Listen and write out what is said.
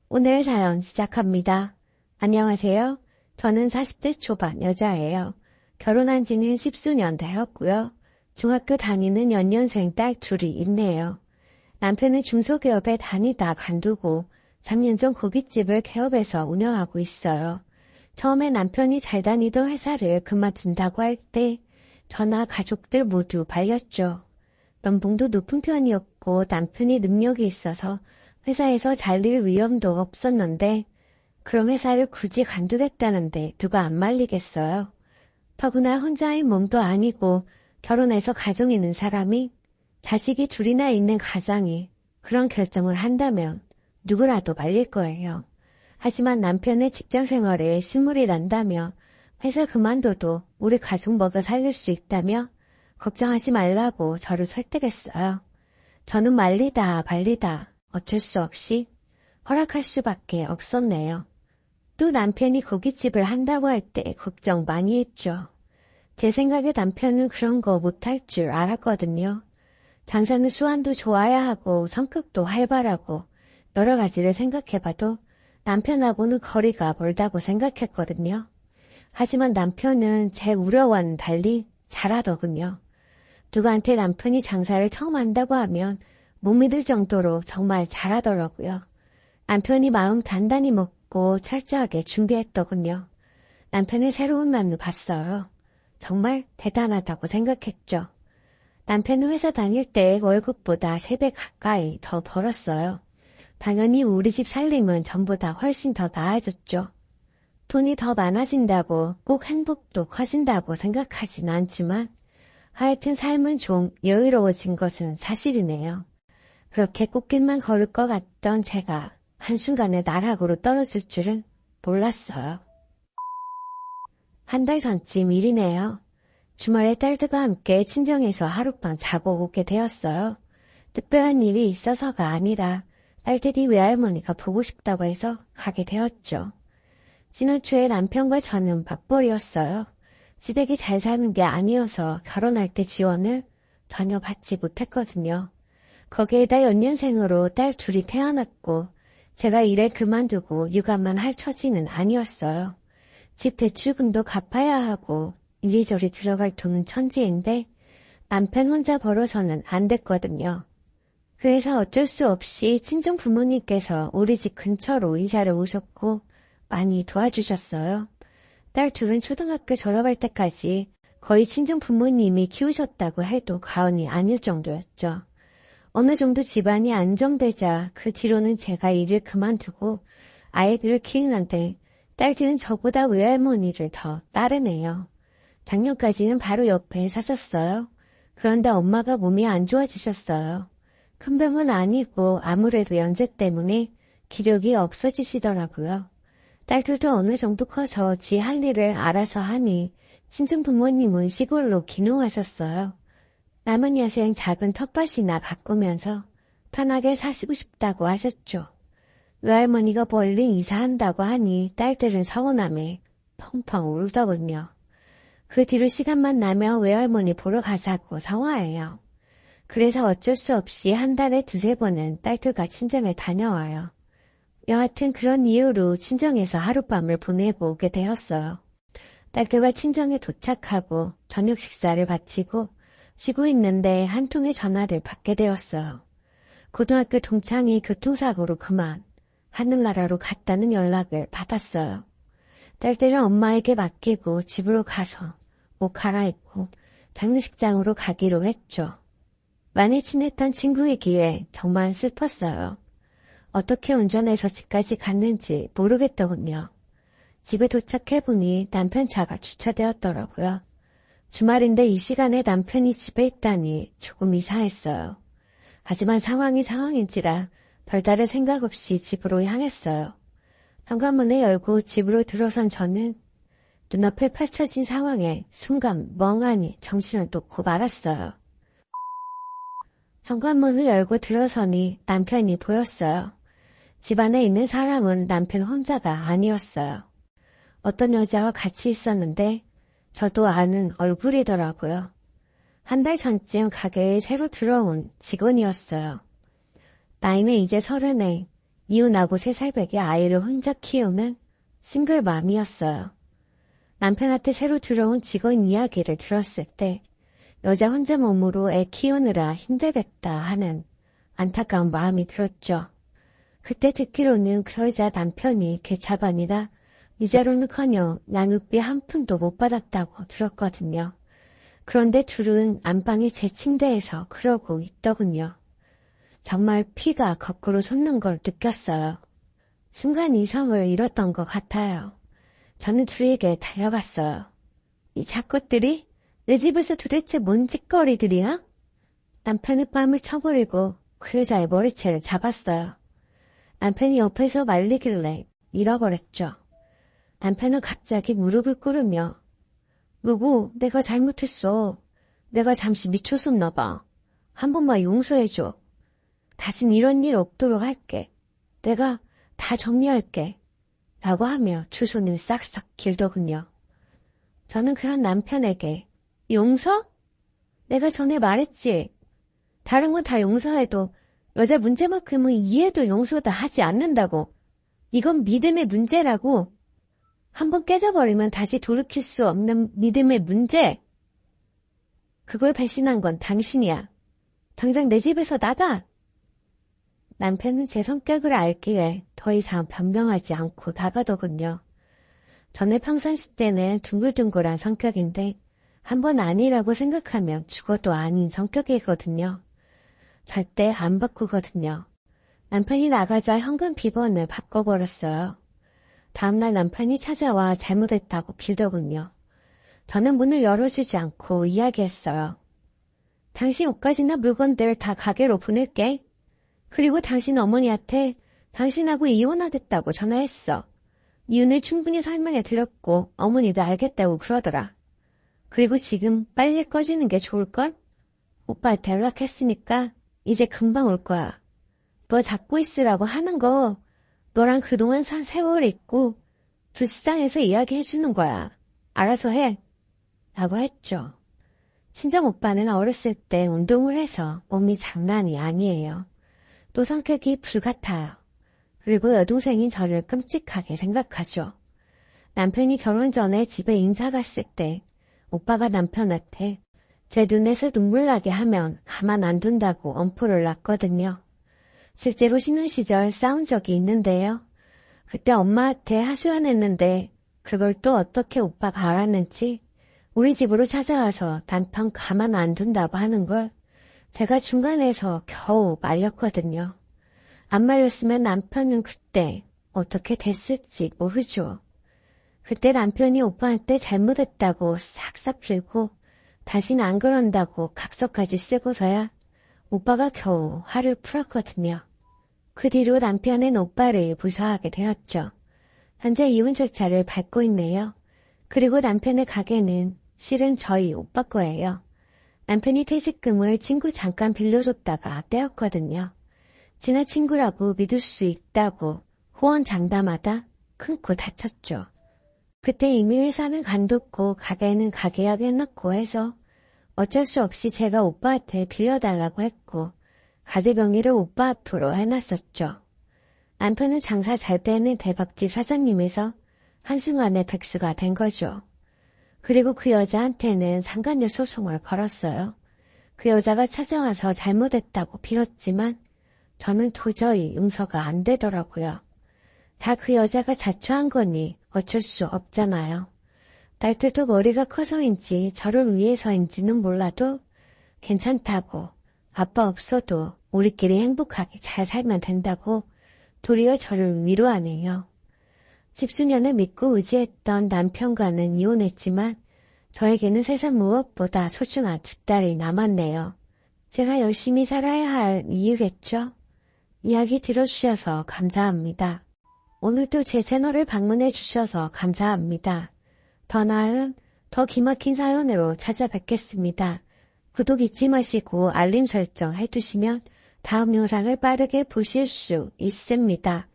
오늘의 사연 시작합니다. 안녕하세요. 저는 40대 초반 여자예요. 결혼한 지는 십수년 되었고요. 중학교 다니는 연년생 딸 둘이 있네요. 남편은 중소기업에 다니다 관두고 3년 전 고깃집을 개업해서 운영하고 있어요. 처음에 남편이 잘 다니던 회사를 그만둔다고 할 때 저나 가족들 모두 발렸죠. 연봉도 높은 편이었고 남편이 능력이 있어서 회사에서 잘릴 위험도 없었는데 그럼 회사를 굳이 관두겠다는데 누가 안 말리겠어요. 더구나 혼자인 몸도 아니고 결혼해서 가정 있는 사람이 자식이 둘이나 있는 가장이 그런 결정을 한다면 누구라도 말릴 거예요. 하지만 남편의 직장 생활에 신물이 난다며 회사 그만둬도 우리 가족 먹여 살릴 수 있다며 걱정하지 말라고 저를 설득했어요. 저는 말리다 발리다 어쩔 수 없이 허락할 수밖에 없었네요. 또 남편이 고깃집을 한다고 할 때 걱정 많이 했죠. 제 생각에 남편은 그런 거 못할 줄 알았거든요. 장사는 수완도 좋아야 하고 성격도 활발하고 여러 가지를 생각해봐도 남편하고는 거리가 멀다고 생각했거든요. 하지만 남편은 제 우려와는 달리 잘하더군요. 누구한테 남편이 장사를 처음 한다고 하면 못 믿을 정도로 정말 잘하더라고요. 남편이 마음 단단히 먹고 철저하게 준비했더군요. 남편의 새로운 면을 봤어요. 정말 대단하다고 생각했죠. 남편은 회사 다닐 때 월급보다 3배 가까이 더 벌었어요. 당연히 우리 집 살림은 전보다 훨씬 더 나아졌죠. 돈이 더 많아진다고 꼭 행복도 커진다고 생각하진 않지만 하여튼 삶은 좀 여유로워진 것은 사실이네요. 그렇게 꽃길만 걸을 것 같던 제가 한순간에 나락으로 떨어질 줄은 몰랐어요. 한 달 전쯤 일이네요. 주말에 딸들과 함께 친정에서 하룻밤 자고 오게 되었어요. 특별한 일이 있어서가 아니라 딸들이 외할머니가 보고 싶다고 해서 가게 되었죠. 지난 초에 남편과 저는 맞벌이였어요. 시댁이 잘 사는 게 아니어서 결혼할 때 지원을 전혀 받지 못했거든요. 거기에다 연년생으로 딸 둘이 태어났고 제가 일을 그만두고 육아만 할 처지는 아니었어요. 집 대출금도 갚아야 하고 이리저리 들어갈 돈은 천지인데 남편 혼자 벌어서는 안 됐거든요. 그래서 어쩔 수 없이 친정 부모님께서 우리 집 근처로 이사를 오셨고 많이 도와주셨어요. 딸 둘은 초등학교 졸업할 때까지 거의 친정 부모님이 키우셨다고 해도 과언이 아닐 정도였죠. 어느 정도 집안이 안정되자 그 뒤로는 제가 일을 그만두고 아이들을 키우는데 딸들은 저보다 외할머니를 더 따르네요. 작년까지는 바로 옆에 사셨어요. 그런데 엄마가 몸이 안 좋아지셨어요. 큰 병은 아니고 아무래도 연세 때문에 기력이 없어지시더라고요. 딸들도 어느 정도 커서 지 할 일을 알아서 하니 친정 부모님은 시골로 귀농하셨어요. 남은 여생 작은 텃밭이나 가꾸면서 편하게 사시고 싶다고 하셨죠. 외할머니가 멀리 이사한다고 하니 딸들은 서운함에 펑펑 울더군요. 그 뒤로 시간만 나면 외할머니 보러 가자고 성화해요. 그래서 어쩔 수 없이 한 달에 2-3번은 딸들과 친정에 다녀와요. 여하튼 그런 이유로 친정에서 하룻밤을 보내고 오게 되었어요. 딸들과 친정에 도착하고 저녁 식사를 마치고 쉬고 있는데 한 통의 전화를 받게 되었어요. 고등학교 동창이 교통사고로 그만 하늘나라로 갔다는 연락을 받았어요. 딸들은 엄마에게 맡기고 집으로 가서 옷 갈아입고 장례식장으로 가기로 했죠. 많이 친했던 친구이기에 정말 슬펐어요. 어떻게 운전해서 집까지 갔는지 모르겠더군요. 집에 도착해보니 남편 차가 주차되었더라고요. 주말인데 이 시간에 남편이 집에 있다니 조금 이상했어요. 하지만 상황이 상황인지라 별다른 생각 없이 집으로 향했어요. 현관문을 열고 집으로 들어선 저는 눈앞에 펼쳐진 상황에 순간 멍하니 정신을 놓고 말았어요. 현관문을 열고 들어서니 남편이 보였어요. 집 안에 있는 사람은 남편 혼자가 아니었어요. 어떤 여자와 같이 있었는데 저도 아는 얼굴이더라고요. 한 달 전쯤 가게에 새로 들어온 직원이었어요. 나이는 이제 30에 이혼하고 3살배기 아이를 혼자 키우는 싱글맘이었어요. 남편한테 새로 들어온 직원 이야기를 들었을 때 여자 혼자 몸으로 애 키우느라 힘들겠다 하는 안타까운 마음이 들었죠. 그때 듣기로는 그 여자 남편이 개차반이라 이자로는커녕 양육비 한 푼도 못 받았다고 들었거든요. 그런데 둘은 안방의 제 침대에서 그러고 있더군요. 정말 피가 거꾸로 솟는 걸 느꼈어요. 순간 이성을 잃었던 것 같아요. 저는 둘에게 달려갔어요. 이 작것들이 내 집에서 도대체 뭔 짓거리들이야? 남편은 뺨을 쳐버리고 그 여자의 머리채를 잡았어요. 남편이 옆에서 말리길래 잃어버렸죠. 남편은 갑자기 무릎을 꿇으며 여보, 내가 잘못했어. 내가 잠시 미쳤었나 봐. 한 번만 용서해줘. 다신 이런 일 없도록 할게. 내가 다 정리할게. 라고 하며 두 손을 싹싹 길더군요. 저는 그런 남편에게 용서? 내가 전에 말했지. 다른 건 다 용서해도 여자 문제만큼은 이해도 용서도 하지 않는다고. 이건 믿음의 문제라고. 한번 깨져버리면 다시 돌이킬 수 없는 믿음의 문제. 그걸 배신한 건 당신이야. 당장 내 집에서 나가. 남편은 제 성격을 알기에 더 이상 변명하지 않고 나가더군요. 저는 평상시 때는 둥글둥글한 성격인데 한번 아니라고 생각하면 죽어도 아닌 성격이거든요. 절대 안 바꾸거든요. 남편이 나가자 현금 비번을 바꿔버렸어요. 다음날 남편이 찾아와 잘못했다고 빌더군요. 저는 문을 열어주지 않고 이야기했어요. 당신 옷가지나 물건들 다 가게로 보낼게. 그리고 당신 어머니한테 당신하고 이혼하겠다고 전화했어. 이유를 충분히 설명해 드렸고 어머니도 알겠다고 그러더라. 그리고 지금 빨리 꺼지는 게 좋을걸? 오빠한테 연락했으니까 이제 금방 올 거야. 너 잡고 있으라고 하는 거 너랑 그동안 산 세월 있고 불쌍해서 이야기해주는 거야. 알아서 해. 라고 했죠. 친정 오빠는 어렸을 때 운동을 해서 몸이 장난이 아니에요. 또 성격이 불같아요. 그리고 여동생인 저를 끔찍하게 생각하죠. 남편이 결혼 전에 집에 인사 갔을 때 오빠가 남편한테 제 눈에서 눈물 나게 하면 가만 안 둔다고 엄포를 놨거든요. 실제로 신혼 시절 싸운 적이 있는데요. 그때 엄마한테 하소연했는데 그걸 또 어떻게 오빠가 알았는지 우리 집으로 찾아와서 남편 가만 안 둔다고 하는 걸 제가 중간에서 겨우 말렸거든요. 안 말렸으면 남편은 그때 어떻게 됐을지 모르죠. 그때 남편이 오빠한테 잘못했다고 싹싹 빌고 다시는 안 그런다고 각서까지 쓰고서야 오빠가 겨우 화를 풀었거든요. 그 뒤로 남편은 오빠를 무서워하게 되었죠. 현재 이혼 절차를 밟고 있네요. 그리고 남편의 가게는 실은 저희 오빠 거예요. 남편이 퇴직금을 친구 잠깐 빌려줬다가 떼었거든요. 친한 친구라고 믿을 수 있다고 호언장담하다 큰 코 다쳤죠. 그때 이미 회사는 관뒀고 가게는 가계약 해놓고 해서 어쩔 수 없이 제가 오빠한테 빌려달라고 했고 가게 명의를 오빠 앞으로 해놨었죠. 남편은 장사 잘 되는 대박집 사장님에서 한순간에 백수가 된 거죠. 그리고 그 여자한테는 상간녀 소송을 걸었어요. 그 여자가 찾아와서 잘못했다고 빌었지만 저는 도저히 용서가 안 되더라고요. 다 그 여자가 자초한 거니 어쩔 수 없잖아요. 딸들도 머리가 커서인지 저를 위해서인지는 몰라도 괜찮다고 아빠 없어도 우리끼리 행복하게 잘 살면 된다고 도리어 저를 위로하네요. 집수년을 믿고 의지했던 남편과는 이혼했지만 저에게는 세상 무엇보다 소중한 두 딸이 남았네요. 제가 열심히 살아야 할 이유겠죠? 이야기 들어주셔서 감사합니다. 오늘도 제 채널을 방문해 주셔서 감사합니다. 더 나은, 더 기막힌 사연으로 찾아뵙겠습니다. 구독 잊지 마시고 알림 설정 해두시면 다음 영상을 빠르게 보실 수 있습니다.